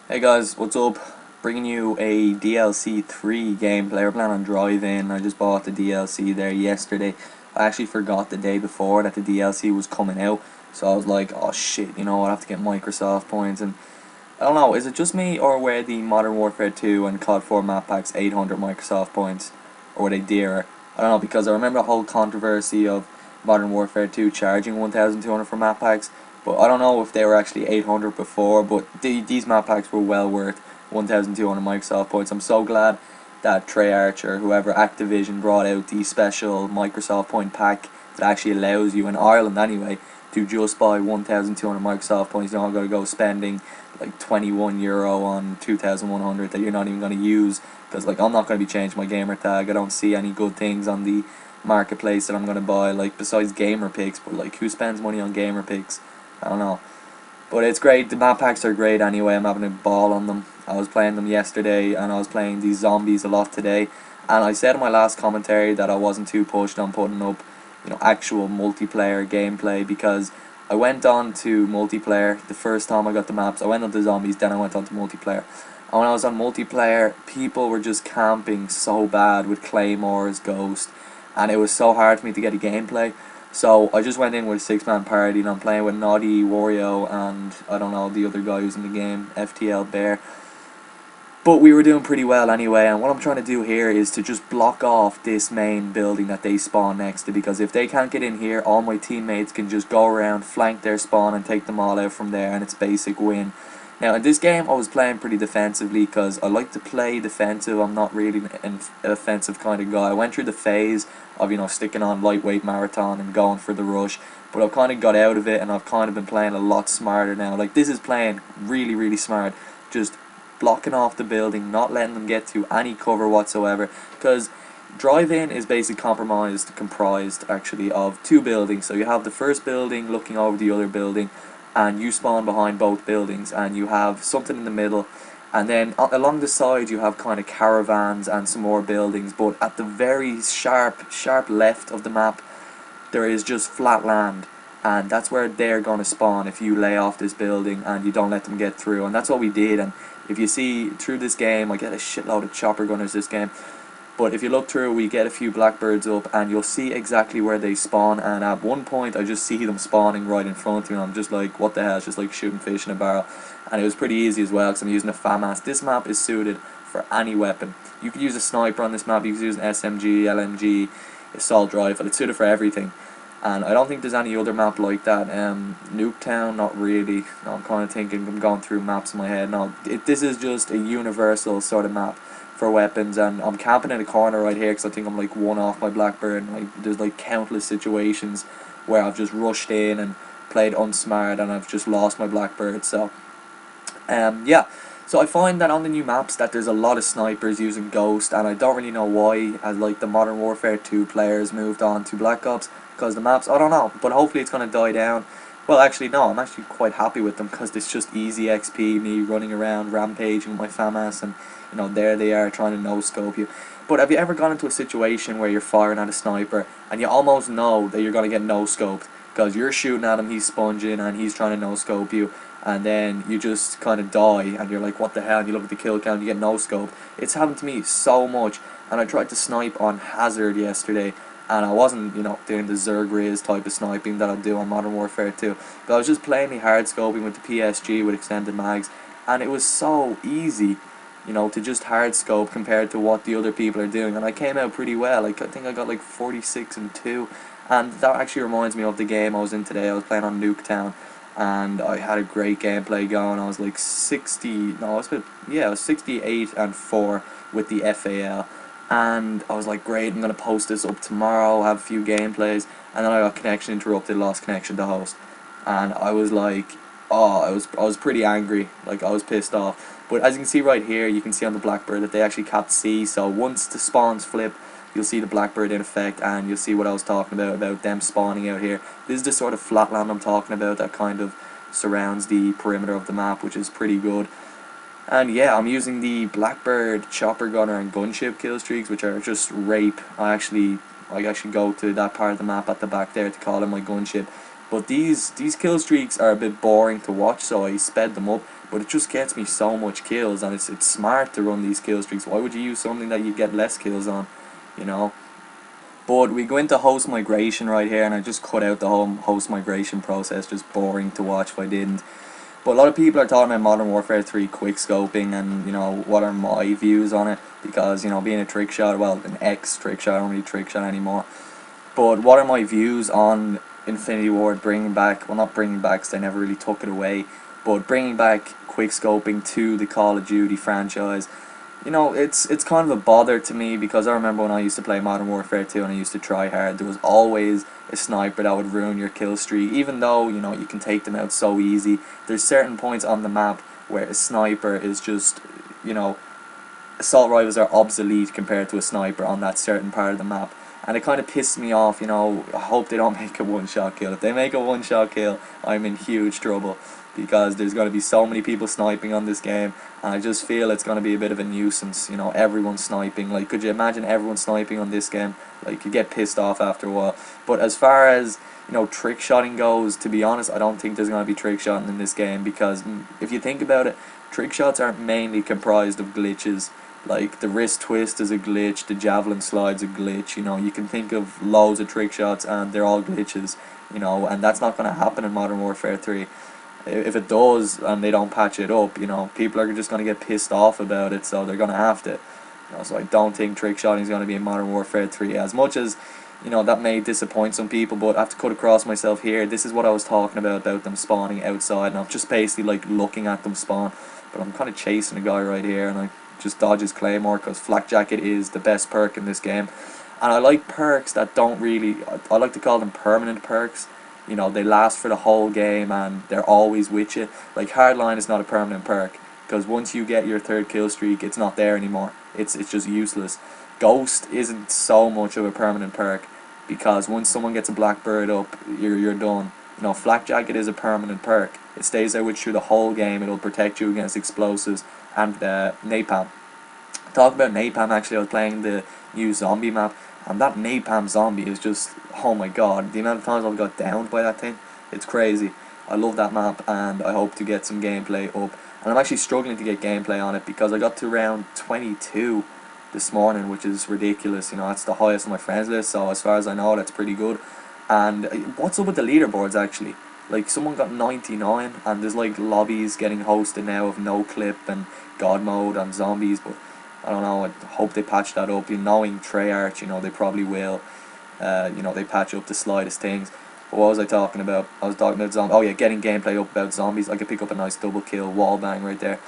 Hey guys, what's up? Bringing you a DLC 3 gameplay. We're playing on Drive-In. I just bought the DLC there yesterday. I actually forgot the day before that the DLC was coming out, so I was like, oh shit, you know what, I have to get Microsoft points. And I don't know, is it just me, or were the Modern Warfare 2 and COD 4 map packs 800 Microsoft points, or were they dearer? I don't know, because I remember the whole controversy of Modern Warfare 2 charging 1,200 for map packs, but I don't know if they were actually 800 before, but these map packs were well worth 1,200 Microsoft points. I'm so glad that Treyarch or whoever, Activision, brought out the special Microsoft point pack that actually allows you, in Ireland anyway, to just buy 1,200 Microsoft points. You're not going to go spending like €21 on 2,100 that you're not even going to use, because like I'm not going to be changing my gamer tag. I don't see any good things on the marketplace that I'm going to buy, like besides gamer picks, but like who spends money on gamer picks? I don't know. But it's great, the map packs are great anyway. I'm having a ball on them. I was playing them yesterday and I was playing these zombies a lot today. And I said in my last commentary that I wasn't too pushed on putting up, actual multiplayer gameplay, because I went on to multiplayer the first time I got the maps. I went on to zombies, then I went on to multiplayer. And when I was on multiplayer, people were just camping so bad with claymores, ghost, and it was so hard for me to get a gameplay. So I just went in with a 6-man party, and I'm playing with Noddy, Wario, and I don't know the other guy who's in the game, FTL Bear. But we were doing pretty well anyway, and what I'm trying to do here is to just block off this main building that they spawn next to, because if they can't get in here, all my teammates can just go around, flank their spawn, and take them all out from there, and it's basic win. Now in this game I was playing pretty defensively because I like to play defensive. I'm not really an offensive kind of guy. I went through the phase of sticking on lightweight marathon and going for the rush, but I've kind of got out of it and I've kind of been playing a lot smarter now. Like this is playing really smart, just blocking off the building, not letting them get to any cover whatsoever, because Drive-In is basically comprised actually of two buildings. So you have the first building looking over the other building, and you spawn behind both buildings, and you have something in the middle, and then along the side you have kind of caravans and some more buildings, but at the very sharp left of the map there is just flat land, and that's where they're going to spawn if you lay off this building and you don't let them get through. And that's what we did. And if you see through this game, I get a shitload of chopper gunners this game, but if you look through, we get a few blackbirds up and you'll see exactly where they spawn. And at one point I just see them spawning right in front of me, and I'm just like, what the hell? It's just like shooting fish in a barrel. And it was pretty easy as well because I'm using a FAMAS. This map is suited for any weapon. You could use a sniper on this map, you could use an SMG, LMG, assault rifle. It's suited for everything, and I don't think there's any other map like that. Nuketown, not really. No, I'm kind of thinking, I'm going through maps in my head. No, this is just a universal sort of map for weapons. And I'm camping in a corner right here because I think I'm like one off my Blackbird, and like there's like countless situations where I've just rushed in and played unsmart and I've just lost my Blackbird. So yeah, so I find that on the new maps that there's a lot of snipers using Ghost, and I don't really know why, as like the Modern Warfare 2 players moved on to Black Ops, because the maps, I don't know, but hopefully it's going to die down. Well, actually no, I'm actually quite happy with them because it's just easy XP, me running around rampaging with my FAMAS, and there they are trying to no-scope you. But have you ever gone into a situation where you're firing at a sniper and you almost know that you're going to get no-scoped because you're shooting at him, he's sponging and he's trying to no-scope you, and then you just kind of die and you're like, what the hell, and you look at the kill count and you get no-scoped. It's happened to me so much, and I tried to snipe on Hazard yesterday, and I wasn't, doing the Zergriz type of sniping that I do on Modern Warfare 2, but I was just plainly hard scoping with the PSG with extended mags, and it was so easy, to just hard scope compared to what the other people are doing, and I came out pretty well. Like, I think I got like 46 and 2, and that actually reminds me of the game I was in today. I was playing on Nuketown, and I had a great gameplay going. I was like 68 and 4 with the FAL, and I was like, great, I'm gonna post this up tomorrow, have a few gameplays, and then I got connection interrupted, lost connection to host, and I was like, oh, I was pretty angry, like I was pissed off. But as you can see right here, you can see on the Blackbird that they actually capped C, so once the spawns flip, you'll see the Blackbird in effect, and you'll see what I was talking about them spawning out here. This is the sort of flatland I'm talking about that kind of surrounds the perimeter of the map, which is pretty good. And yeah, I'm using the Blackbird, Chopper Gunner, and Gunship kill streaks, which are just rape. I actually go to that part of the map at the back there to call in my gunship. But these kill streaks are a bit boring to watch, so I sped them up. but it just gets me so much kills, and it's smart to run these kill streaks. Why would you use something that you get less kills on, you know? But we go into host migration right here, and I just cut out the whole host migration process, just boring to watch if I didn't. But a lot of people are talking about Modern Warfare 3 quick scoping, and you know, what are my views on it, because you know, being a trick shot, well, an ex trick shot, I don't really trick shot anymore. But what are my views on Infinity Ward bringing back, well, not bringing back because they never really took it away, but bringing back quick scoping to the Call of Duty franchise? You know, it's kind of a bother to me, because I remember when I used to play Modern Warfare 2 and I used to try hard, there was always a sniper that would ruin your kill streak. Even though, you know, you can take them out so easy, there's certain points on the map where a sniper is just, you know, assault rifles are obsolete compared to a sniper on that certain part of the map. And it kind of pissed me off, you know. I hope they don't make a one-shot kill. If they make a one-shot kill, I'm in huge trouble, because there's going to be so many people sniping on this game, and I just feel it's going to be a bit of a nuisance, you know, everyone sniping. Like, could you imagine everyone sniping on this game? Like, you get pissed off after a while. But as far as, you know, trick shotting goes, to be honest, I don't think there's going to be trick shotting in this game, because if you think about it, trick shots are mainly comprised of glitches. Like, the wrist twist is a glitch, the javelin slide's a glitch, you know, you can think of loads of trick shots and they're all glitches, you know, and that's not going to happen in Modern Warfare 3. If it does and they don't patch it up, you know, people are just going to get pissed off about it, so they're going to have to. You know, so I don't think trick shotting is going to be in Modern Warfare 3, as much as, you know, that may disappoint some people, but I have to cut across myself here. This is what I was talking about them spawning outside, and I'm just basically like looking at them spawn, but I'm kind of chasing a guy right here, and I just dodge his claymore, because Flak Jacket is the best perk in this game. And I like perks that don't really, I like to call them permanent perks. You know, they last for the whole game and they're always with you. Like, Hardline is not a permanent perk, because once you get your third kill streak, it's not there anymore. It's just useless. Ghost isn't so much of a permanent perk, because once someone gets a Blackbird up, you're done. You know, Flak Jacket is a permanent perk. It stays there with you the whole game. It'll protect you against explosives and napalm. Talk about napalm, actually, I was playing the new zombie map, and that napalm zombie is just, oh my god, the amount of times I've got downed by that thing, it's crazy. I love that map, and I hope to get some gameplay up. And I'm actually struggling to get gameplay on it, because I got to round 22 this morning, which is ridiculous. You know, that's the highest on my friends list, so as far as I know, that's pretty good. And what's up with the leaderboards, actually? Like, someone got 99, and there's like lobbies getting hosted now of no clip and god mode and zombies, but I don't know, I hope they patch that up. You know, knowing Treyarch, you know, they probably will. You know, they patch up the slightest things. But what was I talking about? I was talking about zombies. Oh yeah, getting gameplay up about zombies. I could pick up a nice double kill wall bang right there.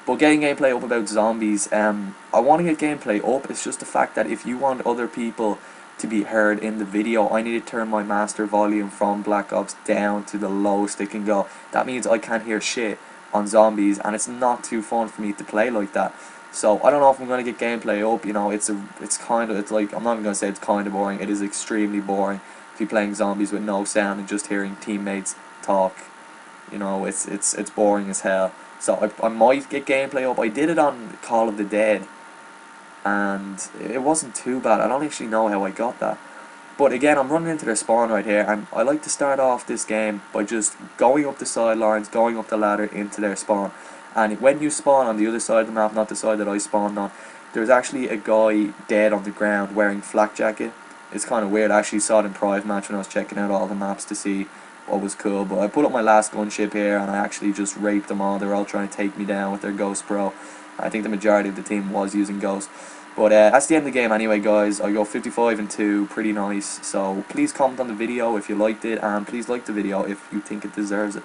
But getting gameplay up about zombies, I want to get gameplay up. It's just the fact that if you want other people to be heard in the video, I need to turn my master volume from Black Ops down to the lowest it can go. That means I can't hear shit on zombies, and it's not too fun for me to play like that. So I don't know if I'm going to get gameplay up. You know, it's like, I'm not even going to say it's kind of boring. It is extremely boring if you're playing zombies with no sound and just hearing teammates talk. You know, it's boring as hell. So I might get gameplay up. I did it on Call of the Dead, and it wasn't too bad. I don't actually know how I got that. But again, I'm running into their spawn right here, and I like to start off this game by just going up the sidelines, going up the ladder into their spawn. And when you spawn on the other side of the map, not the side that I spawned on, there's actually a guy dead on the ground wearing Flak Jacket. It's kind of weird. I actually saw it in Private Match when I was checking out all the maps to see what was cool. But I put up my last gunship here, and I actually just raped them all. They're all trying to take me down with their Ghost Pro. I think the majority of the team was using Ghost. But that's the end of the game anyway, guys. I go 55-2, pretty nice. So please comment on the video if you liked it, and please like the video if you think it deserves it.